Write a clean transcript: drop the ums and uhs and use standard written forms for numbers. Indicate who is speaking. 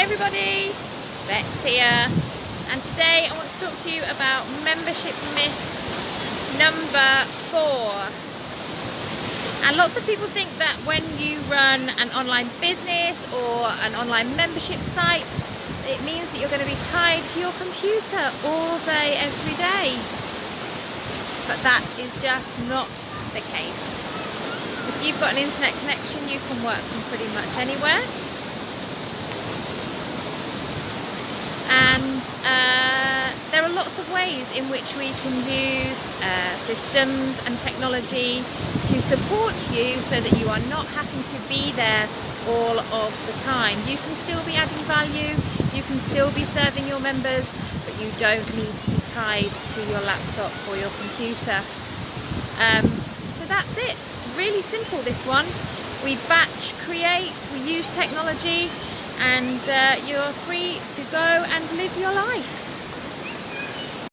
Speaker 1: Hi everybody, Bex here, and today I want to talk to you about membership myth number 4. And lots of people think that when you run an online business or an online membership site, it means that you're going to be tied to your computer all day, every day. But that is just not the case. If you've got an internet connection, you can work from pretty much anywhere. And there are lots of ways in which we can use systems and technology to support you so that you are not having to be there all of the time. You can still be adding value, you can still be serving your members, but you don't need to be tied to your laptop or your computer. So that's it. Really simple, this one. We batch create, we use technology, and you're free to go and live your life.